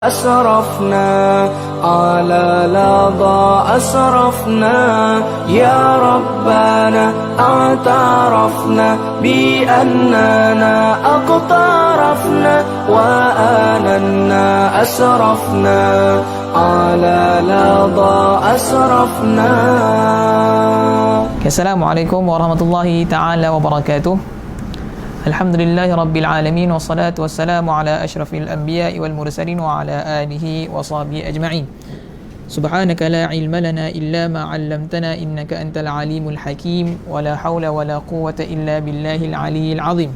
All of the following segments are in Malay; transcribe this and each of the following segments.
أسرفنا على لظى أسرفنا يا ربنا اعترفنا بأننا أقترفنا وآننا أسرفنا على لظى أسرفنا. Assalamualaikum warahmatullahi taala wabarakatuh. Alhamdulillahi rabbil alamin wassalatu wassalamu ala asyrafil anbiya'i wal mursalin wa ala alihi wa sahbihi ajma'in. Subhanaka la ilma lana illa ma 'allamtana innaka antal alimul hakim wa la hawla wa la quwwata illa billahil aliyyil azim.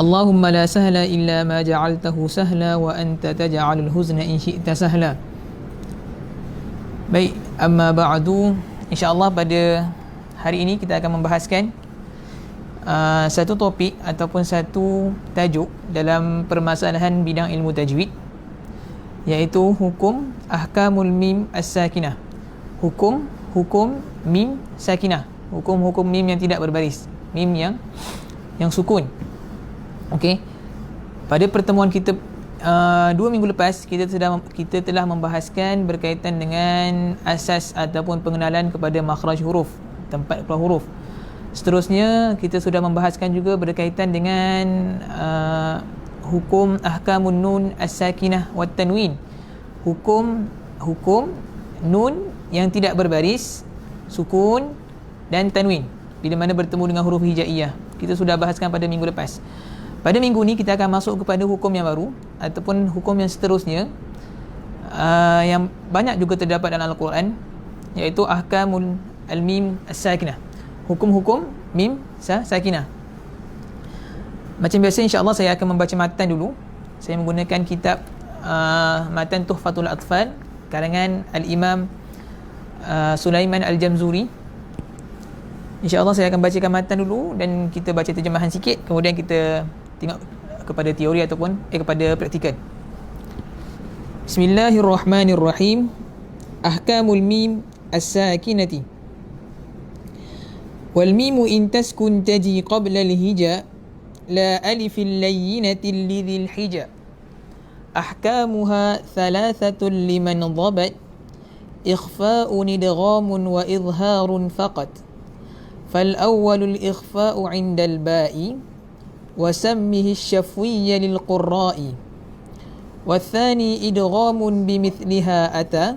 Allahumma la sahla illa ma ja'altahu sahla wa anta taj'alul huzna in syi'ta sahla. Baik, amma ba'du, insya-Allah pada hari ini kita akan membahaskan satu topik ataupun satu tajuk dalam permasalahan bidang ilmu tajwid, iaitu hukum ahkamul mim as-sakinah. Hukum mim sakinah, hukum mim yang tidak berbaris, mim yang sukun. Okey, pada pertemuan kita 2 minggu lepas kita telah membahaskan berkaitan dengan asas ataupun pengenalan kepada makhraj huruf, tempat keluar huruf. Seterusnya kita sudah membahaskan juga berkaitan dengan hukum ahkamun nun as-sakinah wat tanwin. Hukum nun yang tidak berbaris, sukun dan tanwin bila mana bertemu dengan huruf hijaiyah. Kita sudah bahaskan pada minggu lepas. Pada minggu ni kita akan masuk kepada hukum yang baru ataupun hukum yang seterusnya, yang banyak juga terdapat dalam Al-Quran, iaitu ahkamul al-mim as-sakinah. Hukum-hukum mim sakinah. Macam biasa, insya-Allah saya akan membaca matan dulu. Saya menggunakan kitab matan Tuhfatul Atfal karangan Al-Imam Sulaiman Al-Jamzuri. Insya-Allah saya akan bacakan matan dulu dan kita baca terjemahan sikit, kemudian kita tengok kepada teori ataupun kepada praktikal. Bismillahirrahmanirrahim. Ahkamul mim as-sakinati. والميم إن تسكن تجي قبل الهجاء لا ألف اللينة لذي الحجاء أحكامها ثلاثة لمن ضبط إخفاء إدغام وإظهار فقط فالأول الإخفاء عند الباء وسمه الشفوي للقراء والثاني إدغام بمثلها أتى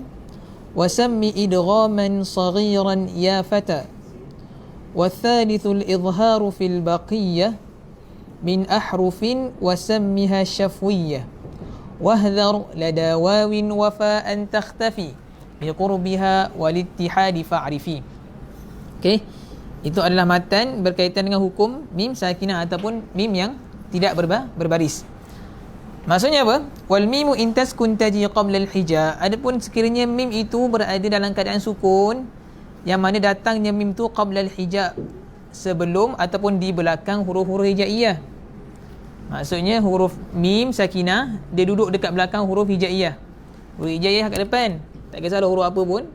وسم إدغاما صغيرا يا فتى والثالث الإظهار في البقية من أحرف وسمها الشفوية واهذر لدى واو وفاء تختفي بقربها والاتحاد فاعرفي. Okey, itu adalah matan berkaitan dengan hukum mim sakinah ataupun mim yang tidak berbaris. Maksudnya apa? Wal mimu in taskun taji qabla al-hija. Adapun sekiranya mim itu berada dalam keadaan sukun, yang mana datangnya mim tu qabla al-hija, sebelum ataupun di belakang huruf-huruf hijaiyah. Maksudnya huruf mim sakinah dia duduk dekat belakang huruf hijaiyah. Huruf hijaiyah kat depan, tak kisahlah huruf apa pun,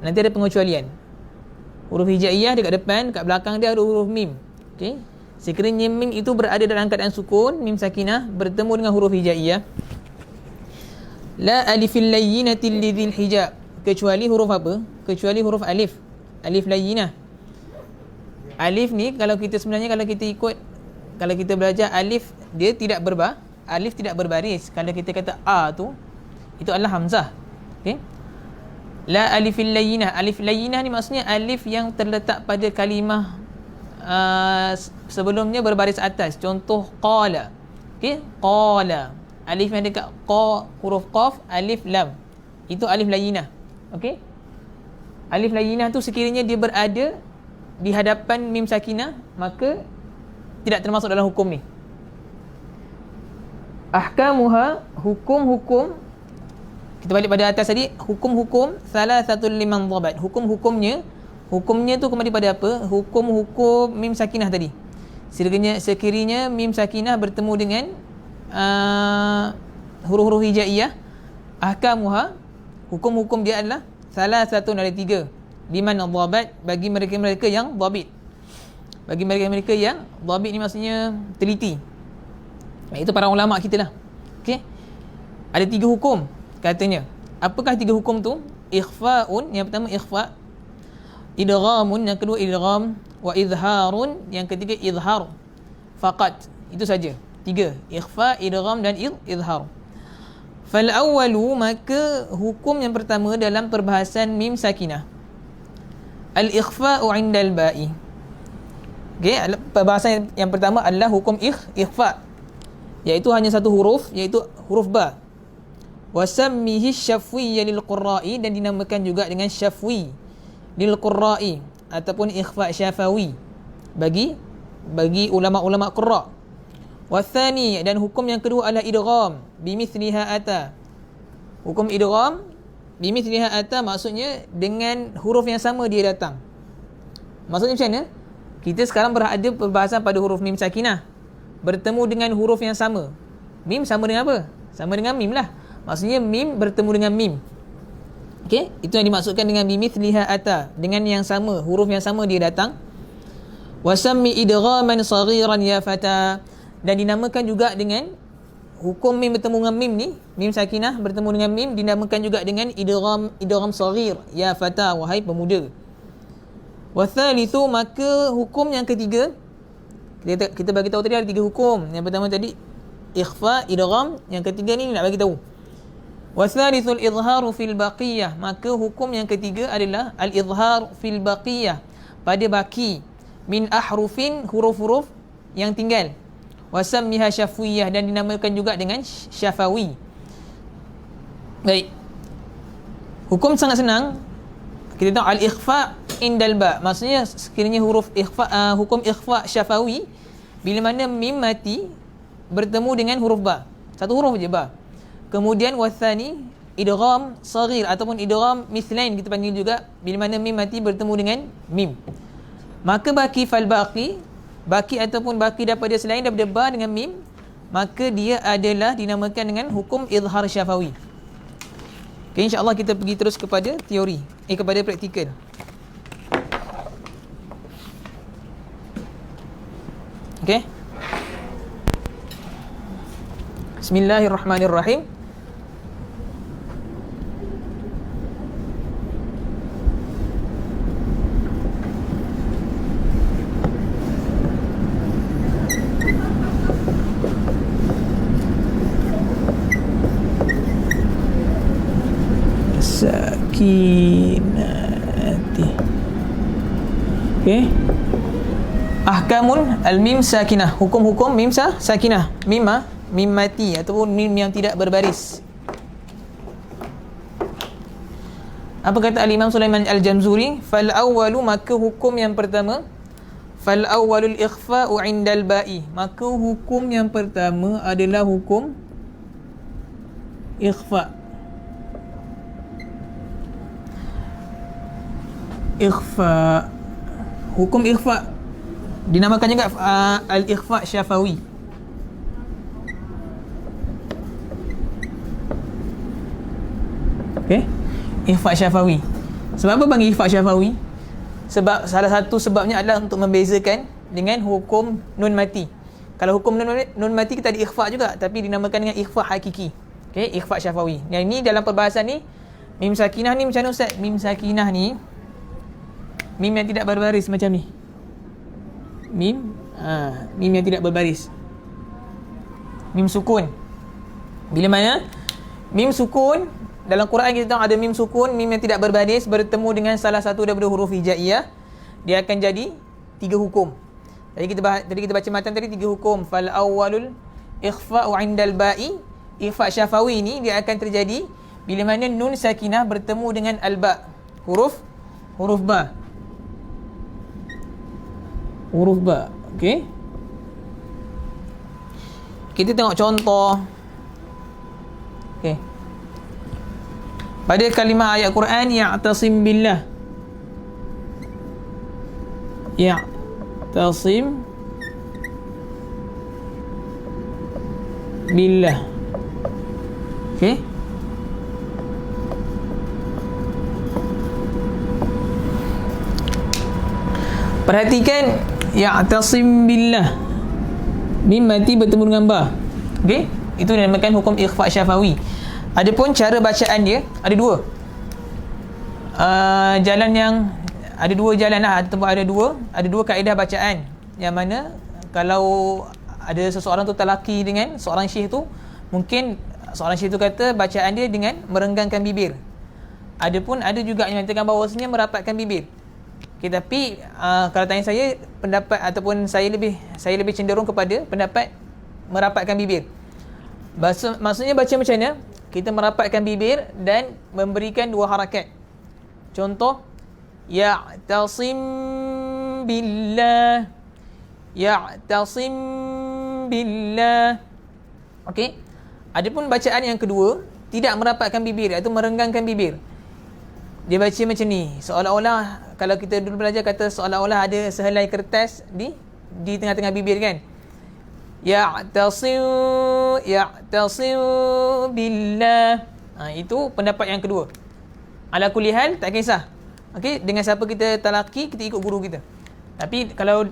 nanti ada pengecualian. Huruf hijaiyah dekat depan, kat belakang dia ada huruf mim. Okey, sekiranya mim itu berada dalam keadaan sukun, mim sakinah bertemu dengan huruf hijaiyah, la alifil layyinatil lidhil hijab, kecuali huruf apa? Kecuali huruf alif, alif layyinah. Alif ni kalau kita ikut, kalau kita belajar alif, dia tidak alif tidak berbaris. Kalau kita kata a tu, itu adalah hamzah. Okey, la alifil layyinah. Alif layyinah ni maksudnya alif yang terletak pada kalimah sebelumnya berbaris atas. Contoh qala. Okey, qala, alif yang dekat qa, huruf qaf, alif lam, itu alif layyinah. Okey, alif layyinah tu sekiranya dia berada di hadapan mim sakinah, maka tidak termasuk dalam hukum ni. Ahkamuha, hukum-hukum, kita balik pada atas tadi, hukum-hukum thalathatul liman dhabat. Hukumnya tu kembali pada apa? Hukum-hukum mim sakinah tadi. Sekiranya mim sakinah bertemu dengan huruf-huruf hijaiyah, ahkamuha, hukum-hukum dia adalah salah satu dari 3 liman dhabat, bagi mereka-mereka yang dhabit. Bagi mereka-mereka yang dhabit ni maksudnya teliti. Itu para ulama kita lah. Okey. Ada 3 hukum katanya. Apakah 3 hukum tu? Ikhfa'un, yang pertama ikhfa', idghamun, yang kedua idgham, wa izharun, yang ketiga izhar. Faqat. Itu saja. 3. Ikhfa', idgham dan izhar. Fal awwalu, maka hukum yang pertama dalam perbahasan mim sakinah. Al ikhfa'u 'indal ba'i. Okey, perbahasan yang pertama adalah hukum ikhfa', iaitu hanya satu huruf, iaitu huruf ba. Wasammihi syafwiyya lil qurra'i, dan dinamakan juga dengan syafwi lil qurra'i ataupun ikhfa' syafawi bagi ulama-ulama qurra'. Wathani, dan hukum yang kedua adalah idgham bimithliha ata. Hukum idgham bimithliha ata maksudnya dengan huruf yang sama dia datang. Maksudnya macam mana? Kita sekarang berada perbahasan pada huruf mim sakinah bertemu dengan huruf yang sama. Mim sama dengan apa? Sama dengan mim lah. Maksudnya mim bertemu dengan mim. Okey, itu yang dimaksudkan dengan bimithliha ata, dengan yang sama, huruf yang sama dia datang. Wasammi idghaman saghiran ya fata, dan dinamakan juga dengan hukum mim bertemu dengan mim ni, mim sakinah bertemu dengan mim, dinamakan juga dengan idgham saghir ya fata, wahai pemuda. Wathalithu, maka hukum yang ketiga, kita bagi tahu tadi ada 3 hukum. Yang pertama tadi ikhfa, idgham, yang ketiga ni nak bagi tahu. Wathalithul izharu fil baqiyah, maka hukum yang ketiga adalah al izhar fil baqiyah, pada baki, min ahrufin, huruf-huruf yang tinggal. Wasammiha syafwiyah, dan dinamakan juga dengan syafawi. Baik, hukum sangat senang. Kita tahu al ikhfa indal ba, maksudnya sekiranya huruf ikhfa, hukum ikhfa syafawi bila mana mim mati bertemu dengan huruf ba, satu huruf je ba. Kemudian wathani idgham saghir ataupun idgham mithlain kita panggil juga, bila mana mim mati bertemu dengan mim. Maka baki fal baqi, baki ataupun baki daripada selain daripada ba dengan mim, maka dia adalah dinamakan dengan hukum izhar syafawi. Okay, insya-Allah kita pergi terus kepada teori, kepada praktikal. Okey. Bismillahirrahmanirrahim. Sakinati. Okey. Ahkamun al-mim sakinah, hukum-hukum mim sakinah, mim mati ataupun mim yang tidak berbaris. Apa kata al-Imam Sulaiman al-Jamzuri? Fal awwalu, maka hukum yang pertama, fal awwalul ikhfa'u 'indal ba'i, maka hukum yang pertama adalah hukum ikhfa'. Ikhfa, hukum ikhfa dinamakan juga al-ikhfa syafawi. Okey, ikhfa syafawi. Sebab apa panggil ikhfa syafawi? Sebab salah satu sebabnya adalah untuk membezakan dengan hukum nun mati. Kalau hukum nun mati kita ada ikhfa juga, tapi dinamakan dengan ikhfa hakiki. Okey, ikhfa syafawi. Yang ini dalam perbahasan ni mim sakinah ni macam mana ustaz? Mim sakinah ni mim yang tidak berbaris macam ni. Mim yang tidak berbaris. Mim sukun. Bila mana mim sukun dalam Quran kita tahu ada mim sukun, mim yang tidak berbaris bertemu dengan salah satu daripada huruf hijaiyah, dia akan jadi 3 hukum. Tadi kita baca matan tadi 3 hukum. Fal awwalul ikhfa'u 'indal ba'i, ikhfa syafawi ni dia akan terjadi bila mana nun sakinah bertemu dengan al-ba, huruf ba. Huruf ba. Okey. Kita tengok contoh. Okey. Pada kalimah ayat Quran ya'tasim billah. Ya'tasim billah. Okey. Perhatikan ya'tasim billah. Mim mati bertemu dengan ba. Okey? Itu dinamakan hukum ikhfa syafawi. Adapun cara bacaan dia ada dua. Jalan yang ada dua jalan lah, ataupun ada dua kaedah bacaan, yang mana kalau ada seseorang tu talaki dengan seorang syekh tu, mungkin seorang syekh tu kata bacaan dia dengan merenggangkan bibir. Adapun ada juga yang mengatakan bahawasanya merapatkan bibir. Okay, tapi kalau tanya saya, pendapat ataupun saya lebih cenderung kepada pendapat merapatkan bibir. Maksudnya baca macam mana? Kita merapatkan bibir dan memberikan dua harakat. Contoh, ya'tasim billah, ya'tasim billah. Okey. Adapun bacaan yang kedua, tidak merapatkan bibir, iaitu merenggangkan bibir. Dia baca macam ni, seolah-olah, kalau kita dulu belajar kata seolah-olah ada sehelai kertas di tengah-tengah bibir kan. Ya'tasim billah. Itu pendapat yang kedua. Ala kulli hal, tak kisah. Okey, dengan siapa kita talaki, kita ikut guru kita. Tapi kalau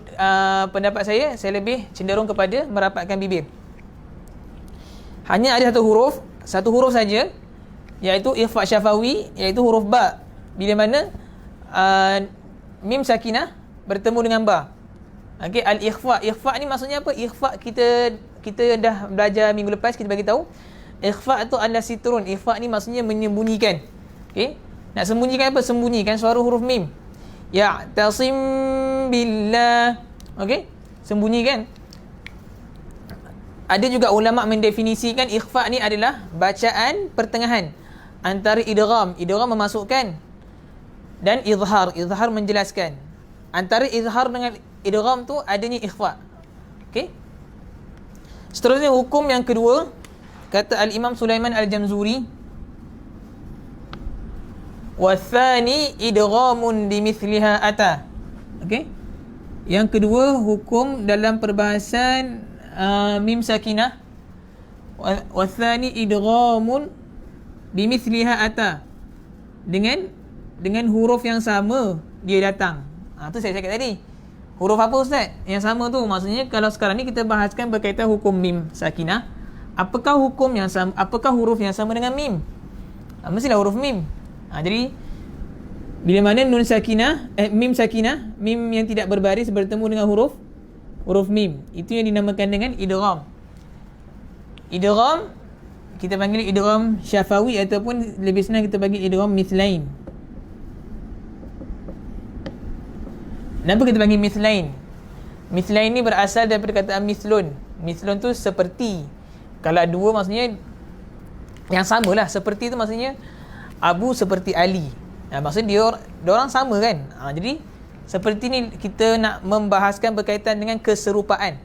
pendapat saya lebih cenderung kepada merapatkan bibir. Hanya ada satu huruf saja, iaitu ikhfa syafawi, iaitu huruf ba. Bila mana mim sakinah bertemu dengan ba. Okey, al-ikhfa. Ikhfa ni maksudnya apa? Ikhfa kita dah belajar minggu lepas, kita bagi tahu. Ikhfa tu adalah sitrun. Ikhfa ni maksudnya menyembunyikan. Okey? Nak sembunyikan apa? Sembunyikan suara huruf mim. Ya'tasim billah. Okey? Sembunyikan. Ada juga ulama mendefinisikan ikhfa ni adalah bacaan pertengahan antara idgham memasukkan, dan izhar menjelaskan. Antara izhar dengan idgham tu adanya ikhfa. Okey? Seterusnya hukum yang kedua, kata al-Imam Sulaiman al-Jamzuri, wa tsani idghamun bimithliha ata. Okey? Yang kedua, hukum dalam perbahasan mim sakinah, wa tsani idghamun bimithliha ata, dengan huruf yang sama dia datang. Tu saya cakap tadi. Huruf apa ustaz? Yang sama tu maksudnya kalau sekarang ni kita bahaskan berkaitan hukum mim sakinah, apakah hukum yang sama, apakah huruf yang sama dengan mim? Mestilah huruf mim. Jadi bila mana nun sakinah, mim sakinah, mim yang tidak berbaris bertemu dengan huruf mim, itu yang dinamakan dengan idgham. Idgham kita panggil idgham syafawi, ataupun lebih senang kita panggil idgham mithlain. Kenapa kita panggil mithlain? Mithlain ni berasal daripada kataan mithlun. Mithlun tu seperti. Kalau dua maksudnya yang sama lah. Seperti tu maksudnya Abu seperti Ali. Maksudnya dia orang sama kan. Jadi seperti ni kita nak membahaskan berkaitan dengan keserupaan.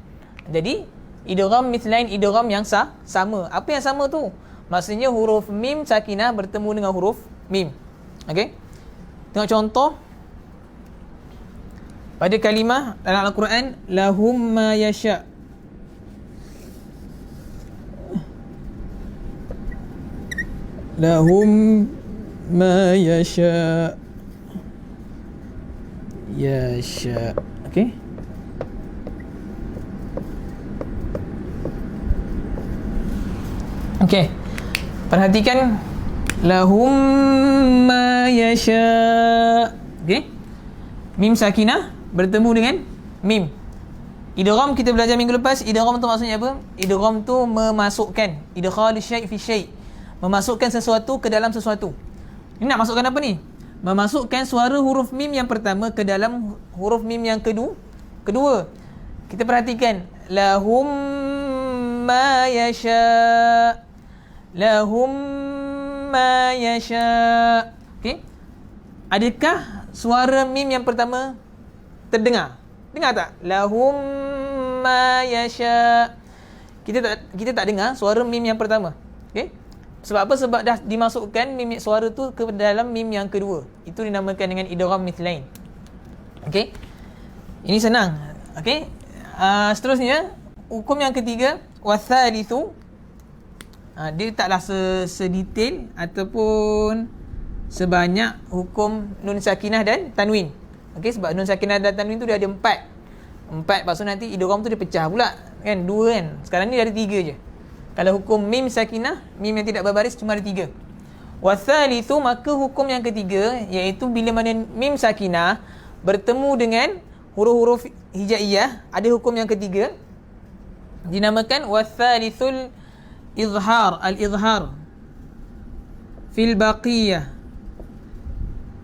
Jadi idgham mithlain, idgham yang sama. Apa yang sama tu? Maksudnya huruf mim sakinah bertemu dengan huruf mim. Okey? Tengok contoh pada kalimah dalam Al-Quran, lahum ma yasha. Lahum ma yasha. Yasha. Okey. Okey. Perhatikan lahum ma yasha. Okey. Mim sakinah bertemu dengan mim. Idgham kita belajar minggu lepas, idgham tu maksudnya apa? Idgham tu memasukkan, idkhal syai' fi syai', memasukkan sesuatu ke dalam sesuatu. Ini nak masukkan apa ni? Memasukkan suara huruf mim yang pertama ke dalam huruf mim yang kedua. Kita perhatikan, lahum ma yasha, lahum ma yasha. Okey? Adakah suara mim yang pertama terdengar? Dengar tak? Lahum ma yasha. Kita tak dengar suara mim yang pertama. Okey? Sebab apa? Sebab dah dimasukkan mim suara tu ke dalam mim yang kedua. Itu dinamakan dengan idgham mithlain. Okey? Ini senang. Okey? Seterusnya, hukum yang ketiga, wathalithu. Dia taklah sedetail ataupun sebanyak hukum nun sakinah dan tanwin. Okey, sebab nun sakinah dan tanwin tu dia ada 4. Lepas tu nanti idgham tu dia pecah pula kan, 2 kan. Sekarang ni dia ada 3 je. Kalau hukum mim sakinah, mim yang tidak berbaris cuma ada 3. Wathalithu, maka hukum yang ketiga iaitu bila mana mim sakinah bertemu dengan huruf-huruf hijaiyah, ada hukum yang ketiga dinamakan wathalithul izhar, al-izhar fil baqiyah,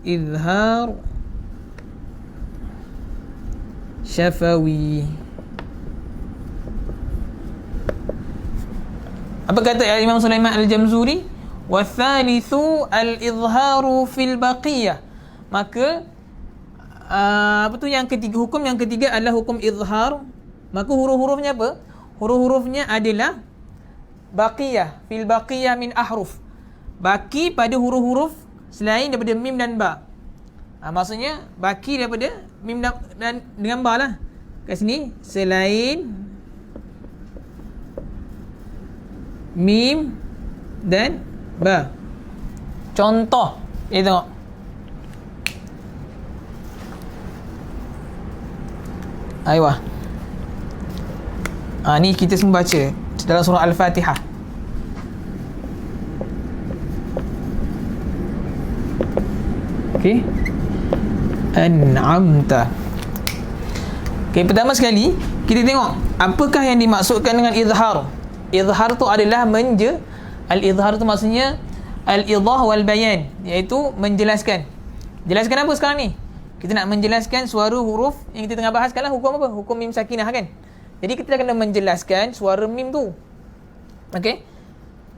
izhar syafawi. Apa kata Imam Sulaiman Al-Jamzuri? Wathalithu al-izharu fil baqiyah. Maka apa tu yang ketiga, hukum yang ketiga adalah hukum izhar. Maka huruf-hurufnya apa? Huruf-hurufnya adalah baqiyah, fil baqiyah min ahruf. Baki pada huruf-huruf selain daripada mim dan ba. Maksudnya baki daripada mim dan dengan ba lah. Kat sini selain mim dan ba. Contoh, kita tengok. Aywa. Ni kita semua baca dalam surah Al-Fatihah. Okey. An'amta. Okey, pertama sekali kita tengok apakah yang dimaksudkan dengan izhar. Izhar tu adalah al-izhar tu maksudnya al-idah wal bayan, iaitu menjelaskan. Jelaskan apa sekarang ni? Kita nak menjelaskan suara huruf yang kita tengah bahas sekarang, hukum apa? Hukum mim sakinah kan? Jadi kita kena menjelaskan suara mim tu. Okey.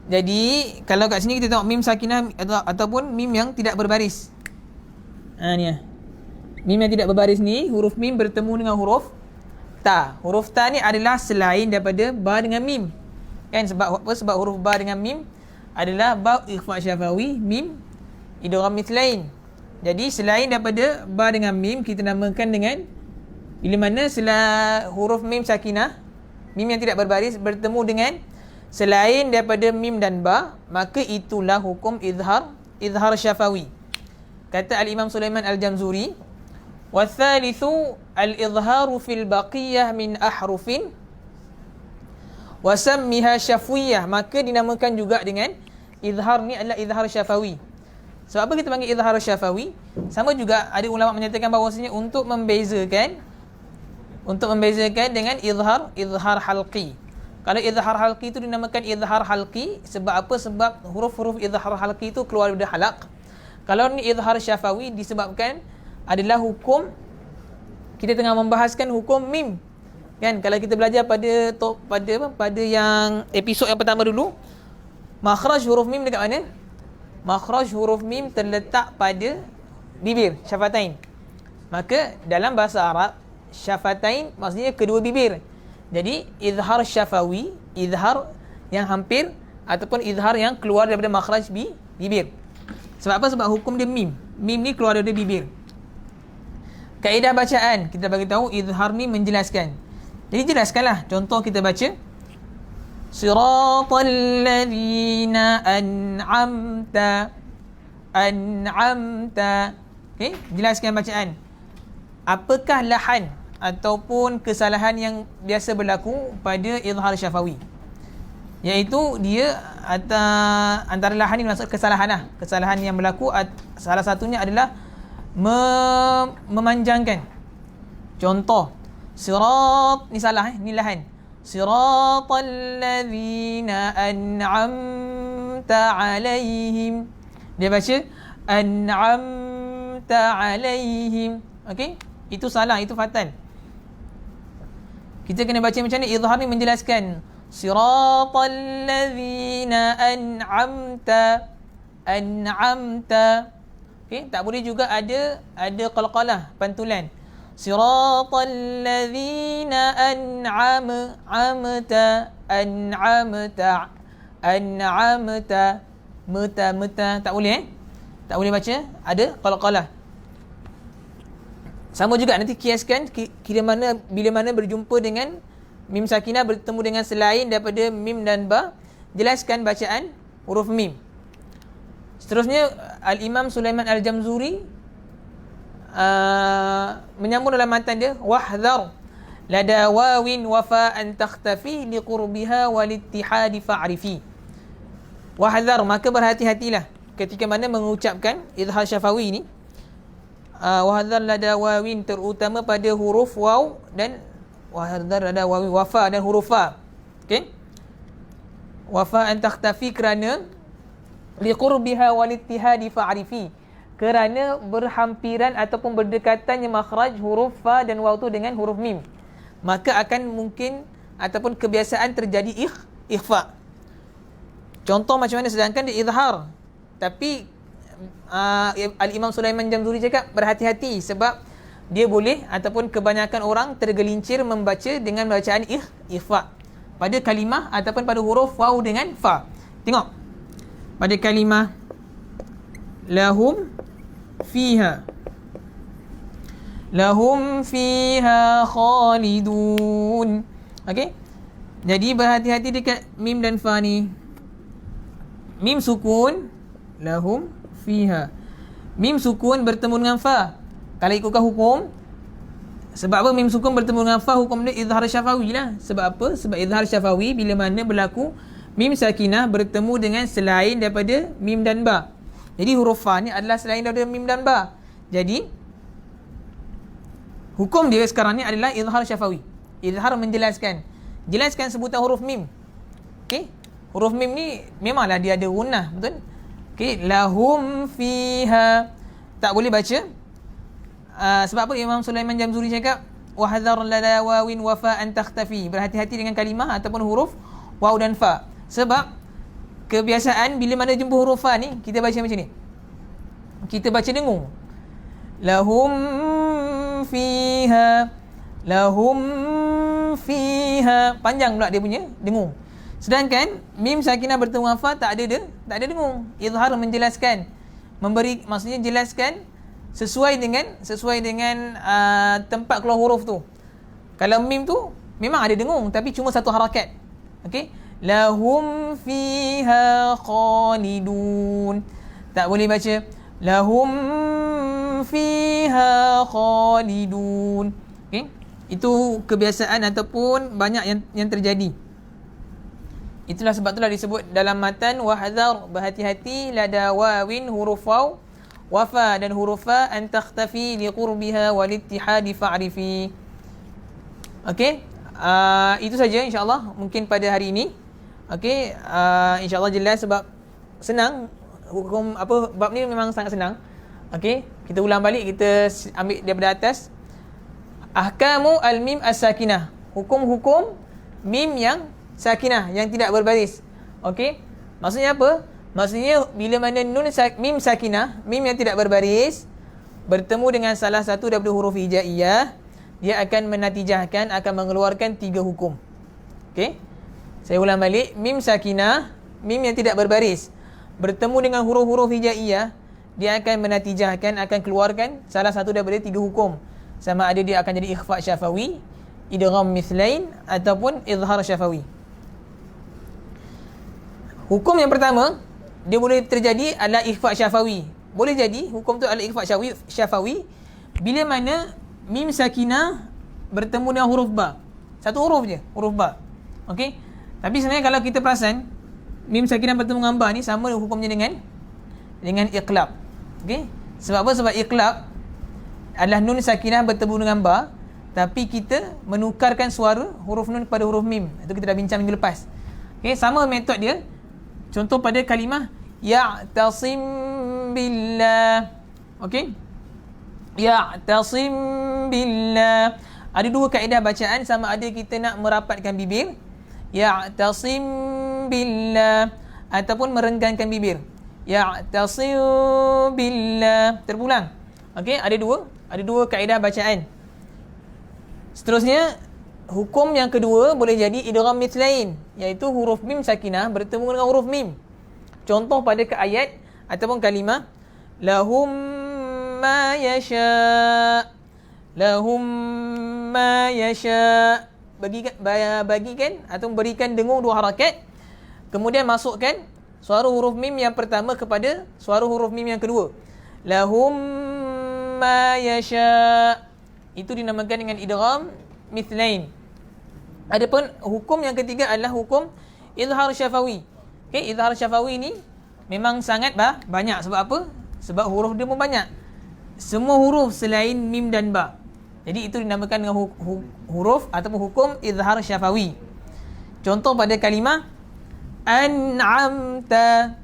Jadi kalau kat sini kita tengok mim sakinah ataupun mim yang tidak berbaris. Ni mim yang tidak berbaris ni, huruf mim bertemu dengan huruf ta. Huruf ta ni adalah selain daripada ba dengan mim. Kan sebab apa? Sebab huruf ba dengan mim adalah ba ikhfa syafawi, mim idgham mithlain. Jadi selain daripada ba dengan mim, kita namakan dengan bila mana huruf mim sakinah, mim yang tidak berbaris bertemu dengan selain daripada mim dan ba, maka itulah hukum izhar syafawi. Kata al-Imam Sulaiman Al-Jamzuri, wathalithu al-izharu fil baqiyah min ahrufin wasammiha syafwiyah. Maka dinamakan juga dengan izhar ni adalah izhar syafawi. Sebab apa kita panggil izhar syafawi? Sama juga ada ulama menyatakan bahawasanya untuk membezakan dengan izhar halqi. Kalau izhar halqi itu dinamakan izhar halqi sebab apa? Sebab huruf-huruf izhar halqi itu keluar dari halaq. Kalau ni izhar syafawi disebabkan adalah hukum, kita tengah membahaskan hukum mim. Kan kalau kita belajar pada yang episod yang pertama dulu, makhraj huruf mim dekat mana? Makhraj huruf mim terletak pada bibir, syafatain. Maka dalam bahasa Arab, syafatain maksudnya kedua bibir. Jadi izhar syafawi, izhar yang hampir ataupun izhar yang keluar daripada makhraj bibir. Sebab apa? Sebab hukum dia mim. Mim ni keluar daripada bibir. Kaedah bacaan kita bagi tahu izhar ni menjelaskan. Jadi jelaskanlah. Contoh kita baca Siratal ladzina an'amta. Okey, jelaskan bacaan. Apakah lahan ataupun kesalahan yang biasa berlaku pada izhar syafawi? Iaitu dia antara lahan ni maksud kesalahan lah. Kesalahan yang berlaku salah satunya adalah memanjangkan. Contoh, sirat ni salah ni lahan. Siratal ladzina an'amta alaihim. Dia baca an'amta alaihim. Okey? Itu salah, itu fatal. Kita kena baca macam ni. Izhar ni menjelaskan siratal ladzina an'amta. Okey, tak boleh juga ada qalqalah, pantulan. Siratal ladzina an'amta. Meta tak boleh tak boleh baca ada qalqalah. Sama juga nanti kiaskan bila mana berjumpa dengan mim sakinah bertemu dengan selain daripada mim dan ba, jelaskan bacaan huruf mim. Seterusnya Al-Imam Sulaiman Al-Jamzuri menyambung dalam matan dia, wahdhar lada wawin wafa an takhtafi liqurbiha walittihadi fa'rifi. Wahdhar, maka berhati-hatilah ketika mana mengucapkan izhar syafawi ni. Wahdhar lada wawin, terutama pada huruf waw, dan wahdhar lada wawin wafa dan huruf fa. Okey, wafa an takhtafi kerana liqurbiha walittihadi fa'rifi, kerana berhampiran ataupun berdekatannya makhraj huruf fa dan waw tu dengan huruf mim, maka akan mungkin ataupun kebiasaan terjadi ikhfa. Contoh macam mana, sedangkan dia izhar, tapi Al-Imam Sulaiman Jamzuri cakap berhati-hati sebab dia boleh ataupun kebanyakan orang tergelincir membaca dengan bacaan ikhfa pada kalimah ataupun pada huruf waw dengan fa. Tengok pada kalimah lahum fiha, lahum fiha khalidun. Okey, jadi berhati-hati dekat mim dan fa ni. Mim sukun, lahum fiha. Mim sukun bertemu dengan fa. Kalau ikutkan hukum, sebab apa mim sukun bertemu dengan fa, hukum dia izhar syafawi lah. Sebab apa? Sebab izhar syafawi bila mana berlaku mim sakinah bertemu dengan selain daripada mim dan ba. Jadi huruf fa ni adalah selain daripada mim dan ba. Jadi hukum dia sekarang ni adalah izhar syafawi. Izhar menjelaskan, jelaskan sebutan huruf mim. Okey, huruf mim ni memanglah dia ada gunnah, betul? Okey, lahum fiha tak boleh baca. Sebab apa Imam Sulaiman Jamzuri cakap wahdhar lada wawin wafa an takhtafi, berhati-hati dengan kalimah ataupun huruf waw dan fa. Sebab kebiasaan bila mana jumpa huruf fa ni, kita baca macam ni, kita baca dengung. Lahum fiha, lahum fiha, panjang pula dia punya dengung. Sedangkan mim sakinah bertemu dengan fa tak ada dengung. Izhar menjelaskan, memberi, maksudnya jelaskan sesuai dengan tempat keluar huruf tu. Kalau mim tu memang ada dengung tapi cuma satu harakat. Okey, lahum fiha khalidun, tak boleh baca lahum fiha khalidun. Okey, itu kebiasaan ataupun banyak yang terjadi. Itulah sebab itulah disebut dalam matan wahdhar, berhati-hati lada wawin huruf waw wafa dan huruf fa an takhtafi liqurbiha walittihadi fa'rifi. Okey, itu saja insya-Allah mungkin pada hari ini. Okey, insya-Allah jelas sebab senang hukum apa bab ni memang sangat senang. Okey, kita ulang balik, kita ambil daripada atas. Ahkamu al-mim as-sakinah, hukum-hukum mim yang sakinah, yang tidak berbaris. Okey, maksudnya apa? Maksudnya bila mana mim sakinah, mim yang tidak berbaris bertemu dengan salah satu daripada huruf hijaiyah, dia akan menatijahkan, akan mengeluarkan 3 hukum. Okey, saya ulang balik. Mim sakinah, mim yang tidak berbaris bertemu dengan huruf-huruf hijaiyah, dia akan menatijahkan, akan keluarkan salah satu daripada 3 hukum. Sama ada dia akan jadi ikhfa syafawi, idgham mithlain ataupun izhar syafawi. Hukum yang pertama, dia boleh terjadi adalah ikhfa syafawi. Boleh jadi hukum tu adalah ikhfa syafawi bila mana mim sakinah bertemu dengan huruf ba. Satu huruf je, huruf ba. Okey. Tapi sebenarnya kalau kita perasan, mim sakinah bertemu dengan ba ni sama hukumnya dengan iqlab. Okey. Sebab apa? Sebab iqlab adalah nun sakinah bertemu dengan ba, tapi kita menukarkan suara huruf nun pada huruf mim. Itu kita dah bincang minggu lepas. Okey, sama metod dia. Contoh pada kalimah ya'tasim billah. Okey, ya'tasim billah, ada 2 kaedah bacaan, sama ada kita nak merapatkan bibir ya'tasim billah ataupun merenggangkan bibir ya'tasim billah, terpulang. Okey, ada dua kaedah bacaan. Seterusnya hukum yang kedua boleh jadi idgham mithlain, iaitu huruf mim sakinah bertemu dengan huruf mim. Contoh pada ayat ataupun kalimah lahum ma yasha, lahum ma yasha, bagikan atau berikan dengung 2 harakat, kemudian masukkan suara huruf mim yang pertama kepada suara huruf mim yang kedua. Lahum ma yasha, itu dinamakan dengan idgham mithlain. Adapun hukum yang ketiga adalah hukum izhar syafawi. Okey, izhar syafawi ni memang sangat banyak. Sebab apa? Sebab huruf dia pun banyak. Semua huruf selain mim dan ba. Jadi itu dinamakan dengan huruf ataupun hukum izhar syafawi. Contoh pada kalimah an'amta,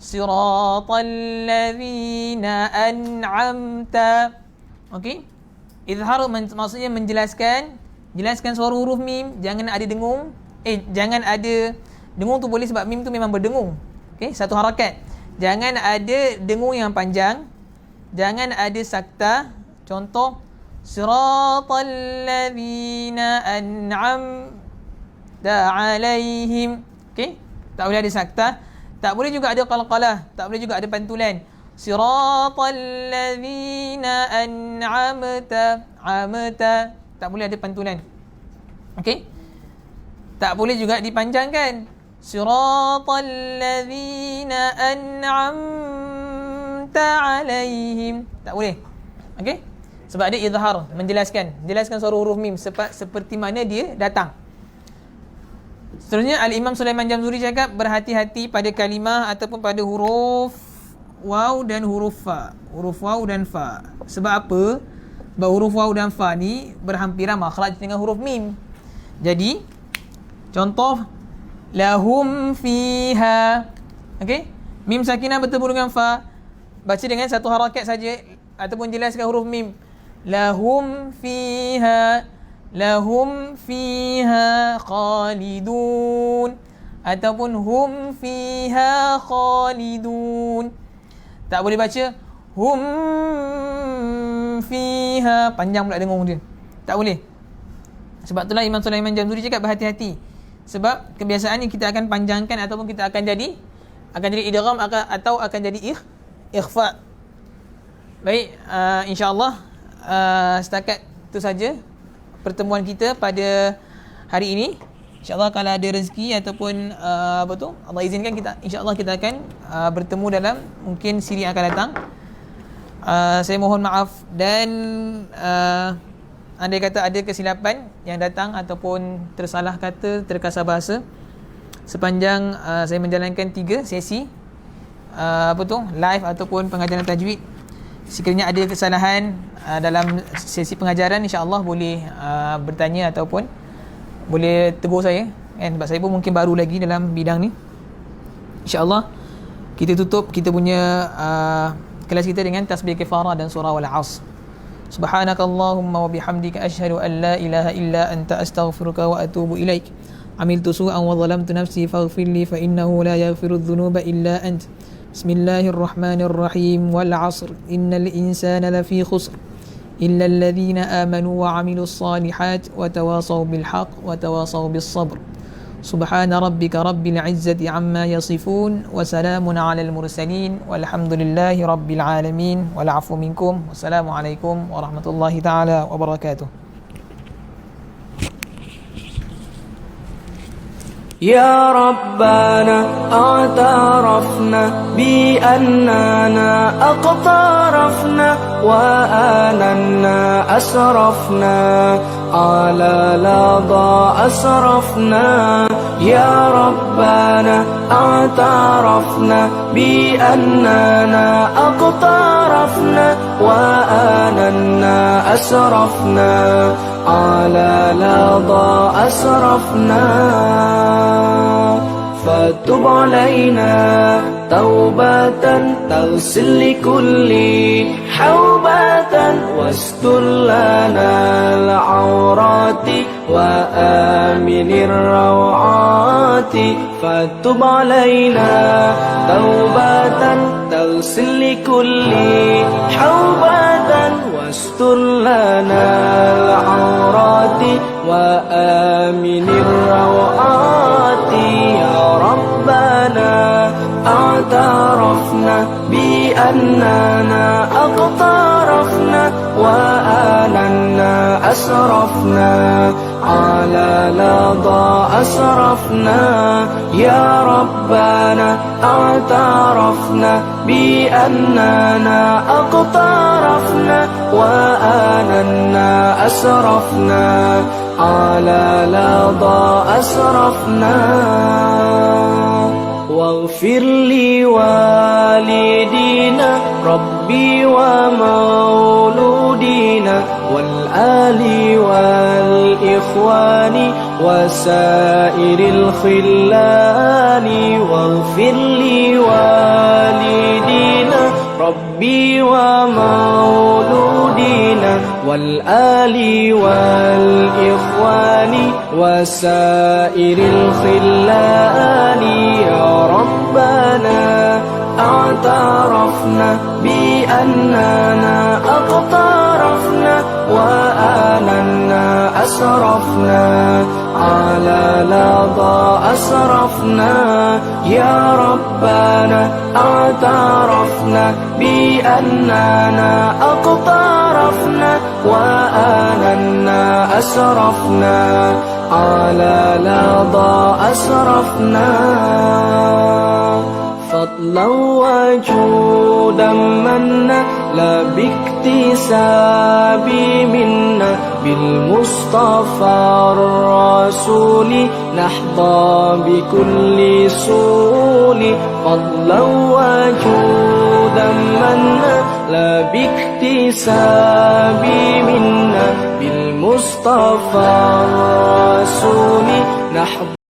siratal ladzina an'amta. Okey? Izhar maksudnya jelaskan suara huruf mim, jangan ada dengung. Jangan ada dengung tu boleh sebab mim tu memang berdengung. Okey, satu harakat. Jangan ada dengung yang panjang. Jangan ada sakta. Contoh siratal ladzina an'amta alaihim. Okey? Tak boleh ada sakta. Tak boleh juga ada qalqalah. Tak boleh juga ada pantulan. Siratal ladzina an'amta tak boleh ada pantulan. Okey? Tak boleh juga dipanjangkan. Siratal ladzina an'amta alaihim. Tak boleh. Okey? Sebab dia izhar, menjelaskan suara huruf mim seperti mana dia datang. Seterusnya Al-Imam Sulaiman Jamzuri cakap berhati-hati pada kalimah ataupun pada huruf waw dan huruf fa. Huruf waw dan fa. Sebab apa? Sebab huruf waw dan fa ni berhampiran makhraj dengan huruf mim. Jadi contoh lahum fiha. Okey? Mim sakinah bertemu dengan fa. Baca dengan satu harakat saja ataupun jelaskan huruf mim. Lahum fiha khalidun ataupun hum fiha khalidun. Tak boleh baca hum fiha, panjang pula dengung dia. Tak boleh. Sebab itulah Imam Sulaiman Jamzuri cakap berhati-hati. Sebab kebiasaannya kita akan panjangkan ataupun kita akan jadi idgham atau akan jadi ikhfa. Baik, insya-Allah setakat itu saja pertemuan kita pada hari ini. InsyaAllah kalau ada rezeki ataupun Allah izinkan, kita insyaAllah kita akan bertemu dalam mungkin siri yang akan datang. Saya mohon maaf dan andai kata ada kesilapan yang datang ataupun tersalah kata, terkasar bahasa sepanjang saya menjalankan 3 sesi live ataupun pengajaran tajwid. Sekiranya ada kesalahan dalam sesi pengajaran, insya-Allah boleh bertanya ataupun boleh tegur saya kan, sebab saya pun mungkin baru lagi dalam bidang ni. Insya-Allah kita tutup kita punya kelas kita dengan tasbih kifarah dan surah wal asr. Subhanakallahumma wa bihamdika asyhadu an la ilaha illa anta astaghfiruka wa atubu ilaik. Amiltu su'an wa zalamtu nafsi faghfir li fa innahu la yaghfiru dhunuba illa ant. Bismillahirrahmanirrahim. Wal 'asr innal insana lafi khusr illa alladhina amanu wa 'amilus solihat wa tawasaw bil haqq wa tawasaw bis sabr. Subhana rabbika rabbil 'izzati 'amma yasifun wa salamun 'alal mursalin walhamdulillahi rabbil alamin. Wal 'afwu minkum. Wassalamualaikum warahmatullahi taala wabarakatuh. يا ربنا اعترفنا بأننا اقترفنا وآننا أسرفنا على لظى أسرفنا. يا ربنا اعترفنا بأننا اقترفنا وآننا أسرفنا على لظى أسرفنا. فتب علينا توبة تغسل لكل حوبة واستر لنا العورات وآمن الروعات. فتب علينا توبة تغسل لكل حوبة واستر لنا العورات وآمن الروعات. يا ربنا اعترفنا بأننا اقترفنا وآننا أسرفنا على لظى أسرفنا يا ربنا اعترفنا بأننا اقترفنا وآننا أسرفنا على لظى أسرفنا واغفر لوالدينا ربي ومولودينا والآل والإخوان وسائر الخلان واغفر لوالدينا ربي ومولودينا والآل والإخوان وسائر الخلان يا ربنا اعترفنا بأننا اقترفنا وآننا أسرفنا على لظى أسرفنا يا ربنا اعترفنا بأننا اقترفنا وآننا أسرفنا على لظى أسرفنا فضلا وجودا منا لا باكتساب منا بالمصطفى الرسول نحظى بكل سول فضلا وجودا منا لا باكتساب منا بالمصطفى الرسول نحظى